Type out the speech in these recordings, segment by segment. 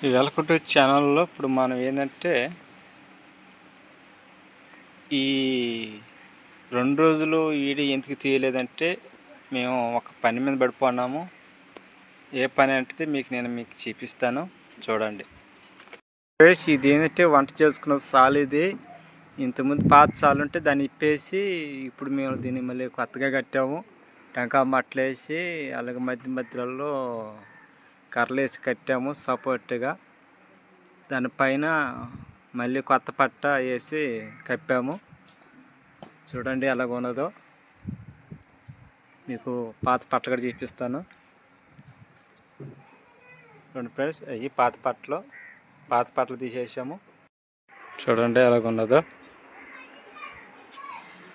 ఈ వెలకుట్టు ఛానల్లో ఇప్పుడు మనం ఏంటంటే ఈ 2 రోజులు వీడియో ఎందుకు తీయలేదంటే మేము ఒక పని మీద పడిపోన్నాము. ఏ పని అంటే మీకు చూపిస్తాను చూడండి. ఇది ఏంటంటే వంట చేసుకున్న సాలు ఇది. ఇంతకుముందు పాత సాలు ఉంటే దాన్ని ఇప్పేసి ఇప్పుడు మేము దీన్ని మళ్ళీ కొత్తగా కట్టాము. టెంకాయ మట్టలు వేసి అలాగే మధ్యలో కర్రలు వేసి కట్టాము సపోర్ట్గా. దానిపైన మళ్ళీ కొత్త పట్ట వేసి కప్పాము. చూడండి ఎలాగ ఉన్నదో. మీకు పాత పట్టలు కూడా చూపిస్తాను చూడండి ఫ్రెండ్స్. అవి పాత పట్టలు తీసేసాము. చూడండి ఎలాగ ఉన్నదో.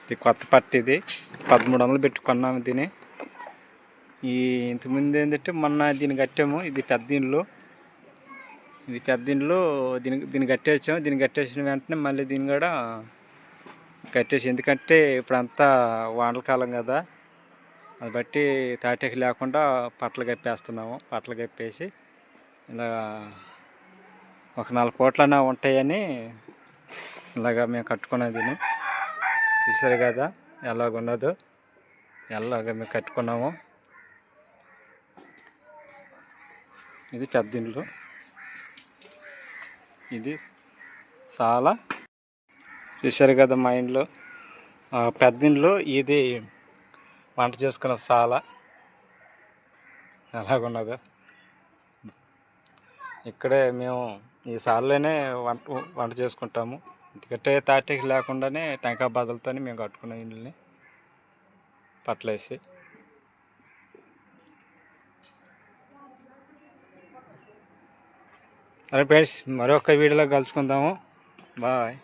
ఇది కొత్త పట్ట. ఇది 1300 పెట్టుకున్నాము దీన్ని. ఇంతకుముందు ఏంటంటే మొన్న దీన్ని కట్టాము. ఇది పెద్ద ఇండ్లు. దీన్ని కట్టేసాము. దీన్ని కట్టేసిన వెంటనే మళ్ళీ దీన్ని కూడా కట్టేసి, ఎందుకంటే ఇప్పుడంతా వానల కాలం కదా, అది బట్టి తాటేకి లేకుండా పట్టలు కప్పేస్తున్నాము. పట్టలు కప్పేసి ఇలా ఒక 4 కోట్లన్నా ఉంటాయని ఇలాగా మేము కట్టుకున్నాం దీన్ని. చూసారు కదా ఎలాగున్నదో. ఎలాగ మేము కట్టుకున్నాము. ఇది పెద్ద ఇండ్లు. ఇది చాలా చూసారు కదా మా ఇంట్లో పెద్ద ఇంట్లో. ఇది వంట చేసుకున్న సాల ఎలాగున్నదో. ఇక్కడే మేము ఈ సాలలోనే వంట చేసుకుంటాము. ఎందుకంటే తాటికి లేకుండానే టెంకాయ బదులతో మేము కట్టుకున్న ఇండ్లని పట్టలేసి. అరే ఫ్రెండ్స్, మరొక వీడియోలో కలుసుకుందాము. బాయ్.